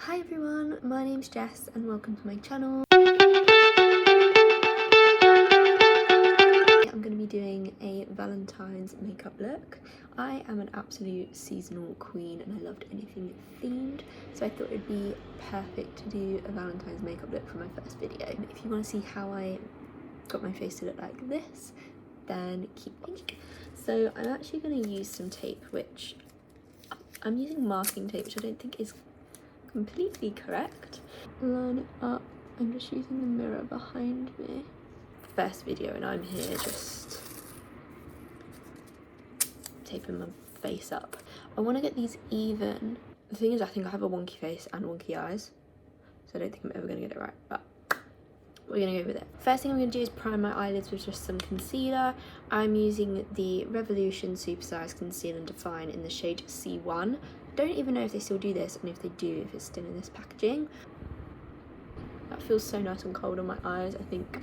Hi everyone, my name's Jess and welcome to my channel. I'm going to be doing a Valentine's makeup look. I am an absolute seasonal queen and I loved anything themed, so I thought it'd be perfect to do a Valentine's makeup look for my first video. If you want to see how I got my face to look like this, then keep watching. So I'm actually going to use some tape, which I'm using masking tape, which I don't think is completely correct. Line it up. I'm just using the mirror behind me. First video and I'm here just taping my face up. I want to get these even. The thing is, I think I have a wonky face and wonky eyes, so I don't think I'm ever going to get it right, but we're going to go with it. First thing I'm going to do is prime my eyelids with just some concealer. I'm using the Revolution Supersize Conceal and Define in the shade C1. Don't even know if they still do this, and if they do, if it's still in this packaging. That feels so nice and cold on my eyes. I think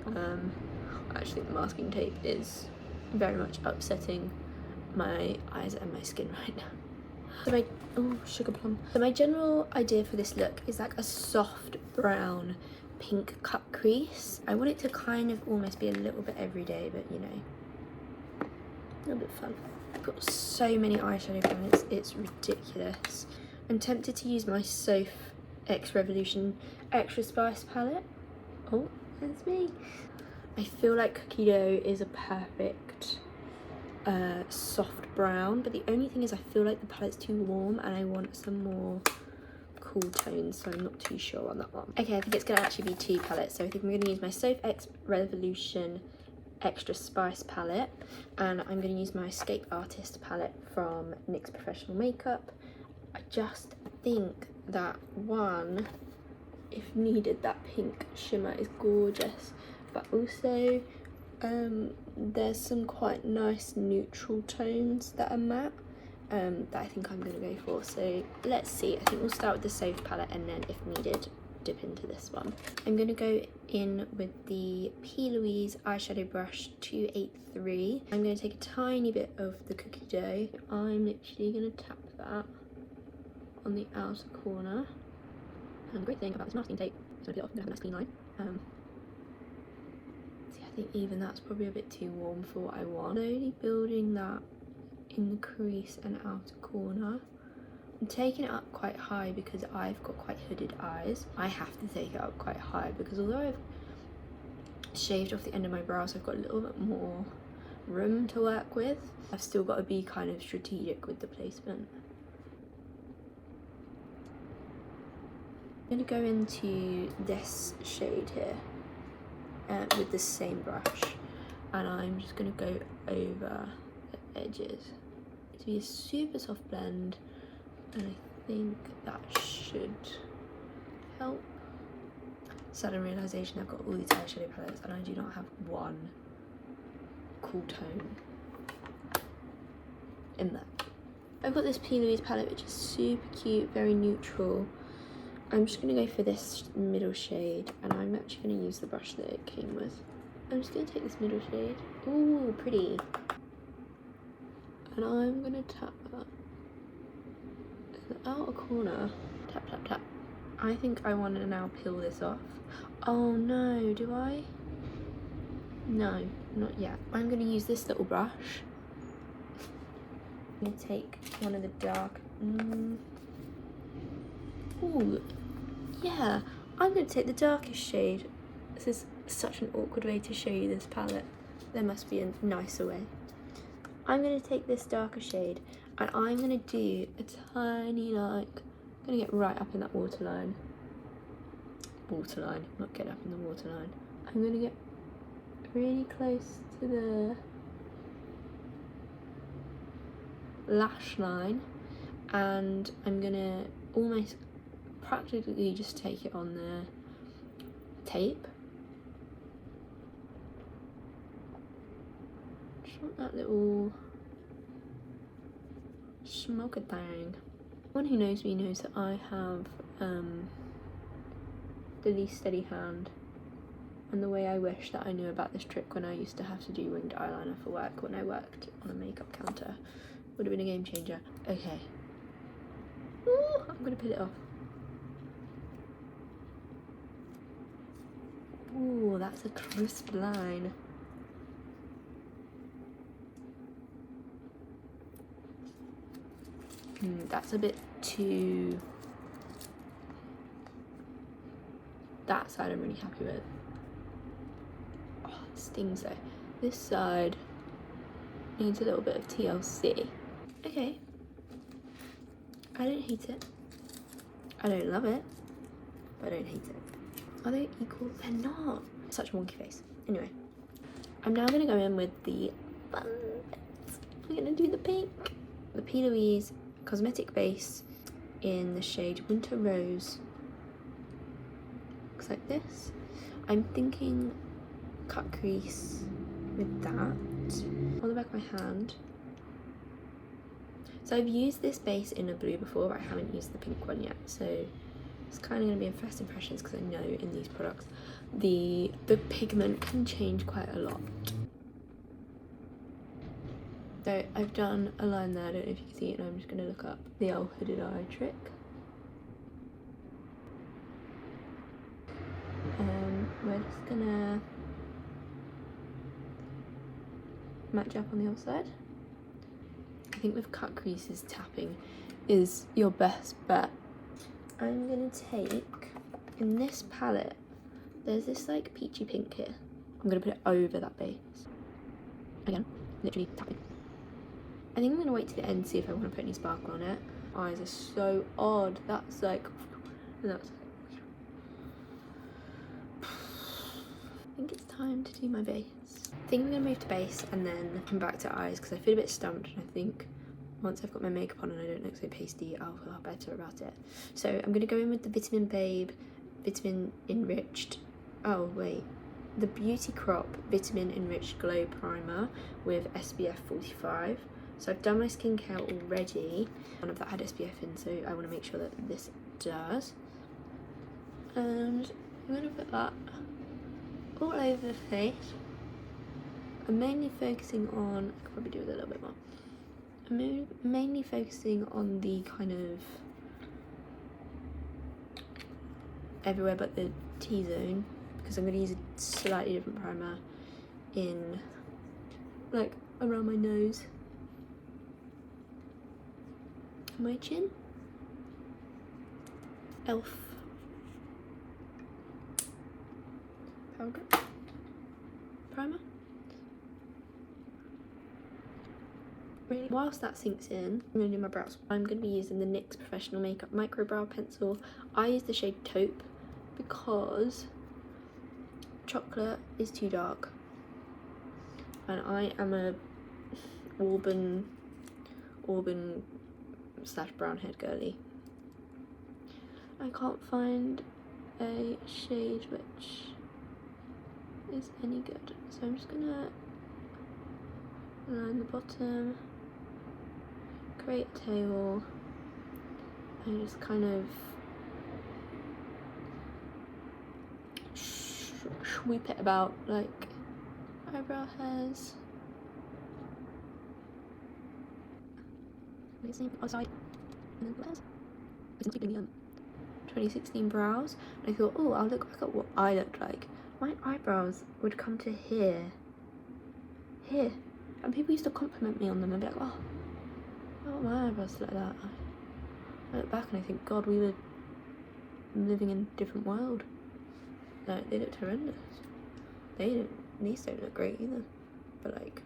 actually the masking tape is very much upsetting my eyes and my skin right now. So sugar plum. So my general idea for this look is like a soft brown pink cut crease. I want it to kind of almost be a little bit everyday, but you know, a little bit fun. I've got so many eyeshadow palettes, it's ridiculous. I'm tempted to use my Soph X Revolution Extra Spice palette. Oh, that's me. I feel like Cookie Dough is a perfect soft brown, but the only thing is I feel like the palette's too warm and I want some more cool tones, so I'm not too sure on that one. Okay, I think it's going to actually be two palettes, so I think I'm going to use my Soph X Revolution Extra Spice palette, and I'm going to use my Escape Artist palette from NYX Professional Makeup. I just think that one, if needed, that pink shimmer is gorgeous, but also there's some quite nice neutral tones that are matte that I think I'm going to go for, so let's see. I think we'll start with the Soph palette and then if needed dip into this one. I'm going to go in with the P. Louise eyeshadow brush 283. I'm going to take a tiny bit of the Cookie Dough. I'm literally going to tap that on the outer corner. And the great thing about this masking tape is when I peel it off, I'm going to have a nice clean line. See, I think even that's probably a bit too warm for what I want. Slowly building that in the crease and outer corner. I'm taking it up quite high because I've got quite hooded eyes. I have to take it up quite high because although I've shaved off the end of my brows, I've got a little bit more room to work with. I've still got to be kind of strategic with the placement. I'm going to go into this shade here with the same brush, and I'm just going to go over the edges. To be a super soft blend, and I think that should help. Sudden realisation, I've got all these eyeshadow palettes and I do not have one cool tone in there. I've got this P. Louise palette which is super cute, very neutral. I'm just going to go for this middle shade, and I'm actually going to use the brush that it came with. I'm just going to take this middle shade. Ooh, pretty. And I'm going to tap that in the outer corner. Tap, tap, tap. I think I want to now peel this off. Oh no, do I? No, not yet. I'm going to use this little brush. I'm going to take one of the dark... Ooh, yeah. I'm going to take the darkest shade. This is such an awkward way to show you this palette. There must be a nicer way. I'm going to take this darker shade and I'm going to do a tiny, like, I'm going to get right up in that waterline. Waterline, not get up in the waterline. I'm going to get really close to the lash line, and I'm going to almost practically just take it on the tape. Just want that little smoker thing. Anyone who knows me knows that I have the least steady hand, and the way I wish that I knew about this trick when I used to have to do winged eyeliner for work when I worked on a makeup counter would have been a game changer. Okay. Ooh, I'm gonna peel it off. that's a crisp line. That's a bit too... That side I'm really happy with. Oh, it stings though. This side needs a little bit of TLC. Okay. I don't hate it. I don't love it, but I don't hate it. Are they equal? They're not. Such a wonky face. Anyway, I'm now going to go in with the fun bits. I'm going to do the pink. The P. Louise Cosmetic Base in the shade Winter Rose. Looks like this. I'm thinking cut crease with that on the back of my hand. So I've used this base in a blue before, but I haven't used the pink one yet. So it's kind of going to be in first impressions because I know in these products the pigment can change quite a lot. So I've done a line there, I don't know if you can see it, and I'm just going to look up the old hooded eye trick. We're just going to match up on the other side. I think with cut creases, tapping is your best bet. I'm going to take, in this palette, there's this like peachy pink here. I'm going to put it over that base. Again, literally tapping. I think I'm going to wait to the end to see if I want to put any sparkle on it. Eyes are so odd. That's like, and that's. I think it's time to do my base. I think I'm going to move to base and then come back to eyes because I feel a bit stumped, and I think once I've got my makeup on and I don't look so pasty, I'll feel better about it. So I'm going to go in with the Vitamin Babe Vitamin Enriched, the Beauty Crop Vitamin Enriched Glow Primer with SPF 45. So I've done my skincare already. None of that had SPF in, so I want to make sure that this does. And I'm going to put that all over the face. I'm mainly focusing on, I could probably do with a little bit more. I'm mainly focusing on the kind of everywhere but the T-zone, because I'm going to use a slightly different primer in like around my nose, my chin. Elf powder primer. Really, whilst that sinks in, I'm going to do my brows. I'm going to be using the NYX Professional Makeup Microbrow Pencil. I use the shade Taupe because chocolate is too dark, and I am a auburn / brown haired girly. I can't find a shade which is any good, so I'm just gonna line the bottom, create a tail, and just kind of sweep it about like eyebrow hairs. Outside, and then where's it's in the 2016 brows, and I thought, oh, I'll look back at what I looked like. My eyebrows would come to here, and people used to compliment me on them and be like, oh, my eyebrows like that. I look back and I think, God, we were living in a different world. Like, they looked horrendous. These don't look great either, but like,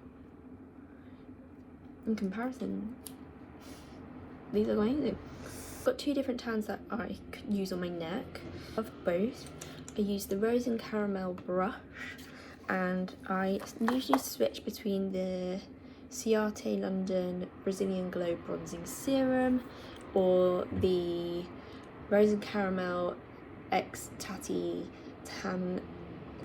in comparison, these are amazing. I've got two different tans that I could use on my neck. Of both, I use the Rose and Caramel brush, and I usually switch between the Ciate London Brazilian Glow Bronzing Serum or the Rose and Caramel X Tatti Tan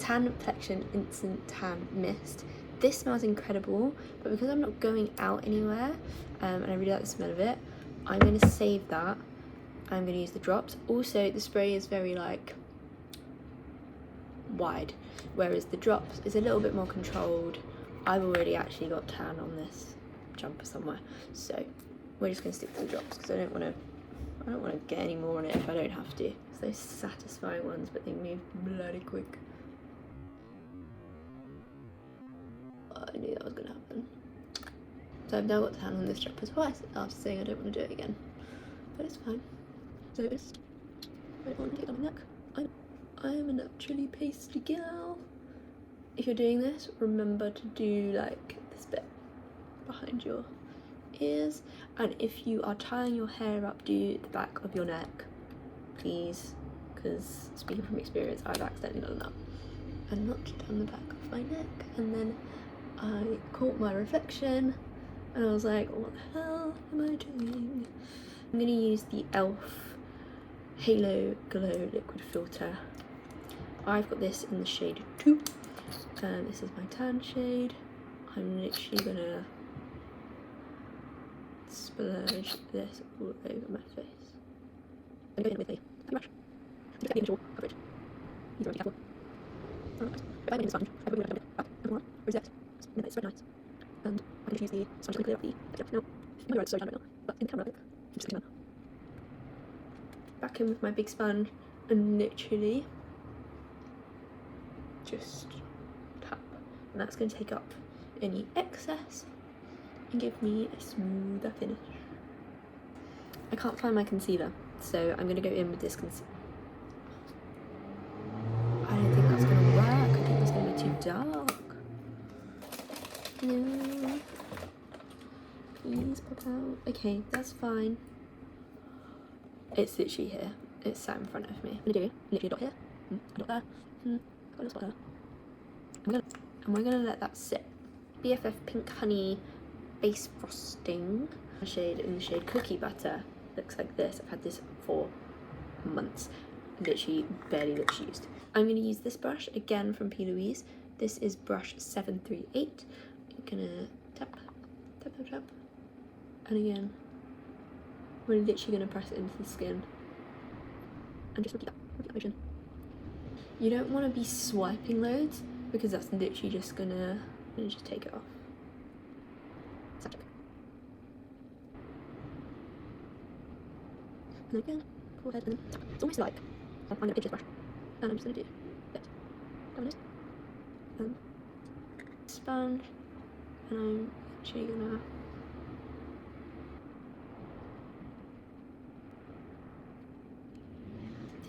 Reflection Instant Tan Mist. This smells incredible, but because I'm not going out anywhere, and I really like the smell of it, I'm going to save that. I'm going to use the drops. Also, the spray is very like wide, whereas the drops is a little bit more controlled. I've already actually got tan on this jumper somewhere, so we're just going to stick to the drops because I don't want to get any more on it if I don't have to. It's those satisfying ones, but they move bloody quick. I knew that was going to happen. So I've now got to hand on this dropper twice after saying I don't want to do it again. But it's fine. So it's, I don't want to take it on my neck. I'm a naturally pasty girl. If you're doing this, remember to do like this bit behind your ears. And if you are tying your hair up, do the back of your neck, please. Because speaking from experience, I've accidentally done that. And notched down the back of my neck. And then I caught my reflection. And I was like, what the hell am I doing? I'm going to use the e.l.f. Halo Glow Liquid Filter. I've got this in the shade 2. This is my tan shade. I'm literally going to splurge this all over my face. I'm going with a brush. Just get the initial coverage. These are really careful. Alright. If I'm in the sponge, I probably would have done it back and more. Rosette. And it's very nice. And I can just use the sponge to clear up the texture. Now, my road's so done right now, but in the camera, I'm just going to back in with my big sponge and literally just tap. And that's going to take up any excess and give me a smoother finish. I can't find my concealer, so I'm going to go in with this concealer. I don't think that's going to work. I think it's going to be too dark. No. Please pop out. Okay, that's fine. It's literally here. It's sat in front of me. I'm going to do literally a dot here, a dot there, got a little spot there. And we're going to let that sit. BFF Pink Honey Base Frosting. A shade in the shade Cookie Butter. Looks like this. I've had this for months. Literally barely looks used. I'm going to use this brush again from P. Louise. This is brush 738. I'm going to tap, tap, tap, tap. And again, we're literally going to press it into the skin. And just repeat that motion. You don't want to be swiping loads because that's literally just going to just take it off. And again, go ahead and tap. It's almost like I'm going to pinch this brush. And I'm just going to do it. Come on, sponge. And I'm actually going to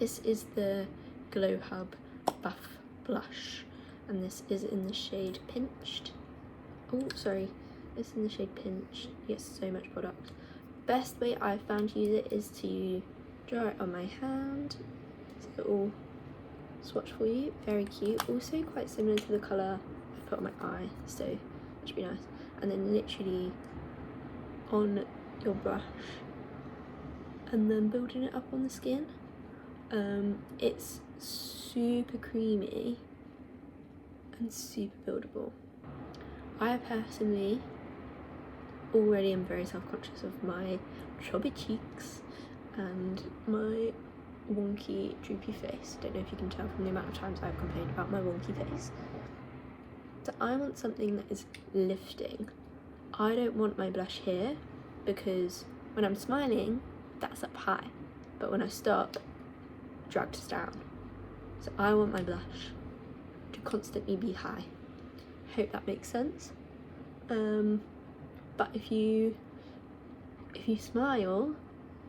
this is the Glow Hub Buff Blush, and this is in the shade Pinched. Oh, sorry, it's in the shade Pinched. Yes, so much product. Best way I've found to use it is to draw it on my hand. It's a little swatch for you, very cute. Also quite similar to the colour I put on my eye, so that should be nice. And then literally on your brush, and then building it up on the skin. It's super creamy and super buildable. I personally already am very self-conscious of my chubby cheeks and my wonky droopy face. Don't know if you can tell from the amount of times I've complained about my wonky face. So I want something that is lifting. I don't want my blush here because when I'm smiling, that's up high, but when I stop, drags down. So I want my blush to constantly be high. Hope that makes sense. But if you smile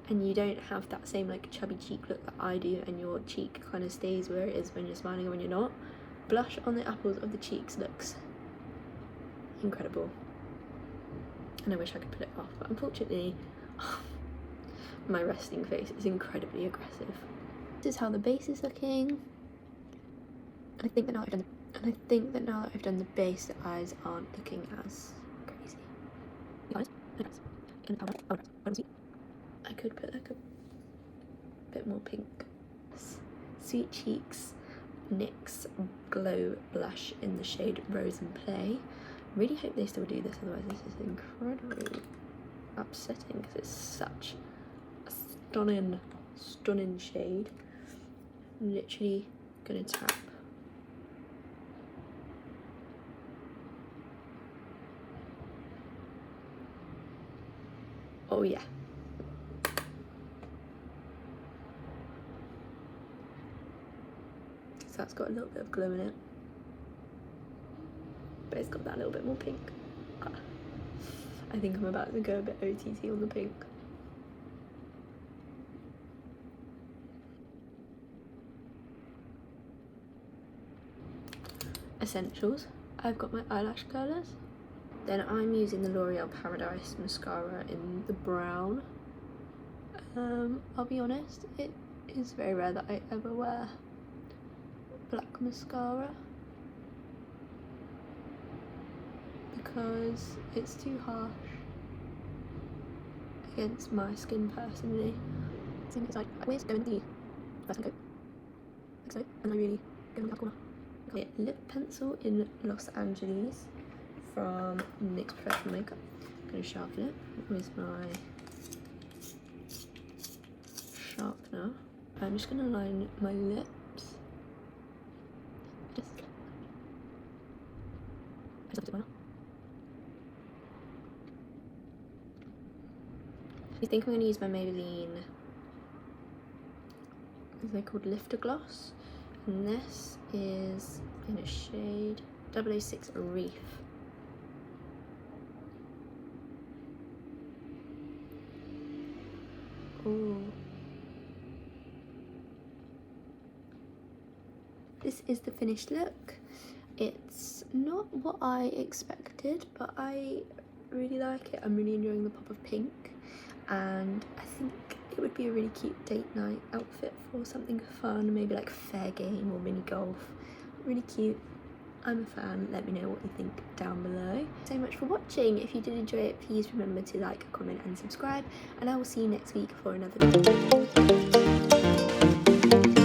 and you don't have that same like chubby cheek look that I do, and your cheek kind of stays where it is when you're smiling and when you're not, blush on the apples of the cheeks looks incredible. And I wish I could put it off, but unfortunately my resting face is incredibly aggressive. This is how the base is looking. And I think that now that I've done the base, the eyes aren't looking as crazy. I could put like a bit more pink. Sweet Cheeks NYX Glow Blush in the shade Rose and Play. Really hope they still do this, otherwise this is incredibly upsetting because it's such a stunning shade. I'm literally gonna tap. Oh yeah. So that's got a little bit of glow in it. it's got that little bit more pink. I think I'm about to go a bit OTT on the pink. Essentials. I've got my eyelash curlers. Then I'm using the L'Oreal Paradise mascara in the brown. I'll be honest, it is very rare that I ever wear black mascara because it's too harsh against my skin personally. I think it's like, I always go in the first coat, like so, and I really go in the corner. Okay, lip pencil in Los Angeles from NYX Professional Makeup. I'm going to sharpen it with my sharpener. I'm just going to line my lips. I think I'm going to use my Maybelline, they're called Lifter Gloss, and this is in a shade 006 Reef. Ooh. This is the finished look. It's not what I expected, but I really like it. I'm really enjoying the pop of pink, and I think it would be a really cute date night outfit for something fun, maybe like fair game or mini golf. Really cute. I'm a fan. Let me know what you think down below. So much for watching. If you did enjoy it, please remember to like, comment and subscribe, and I will see you next week for another video.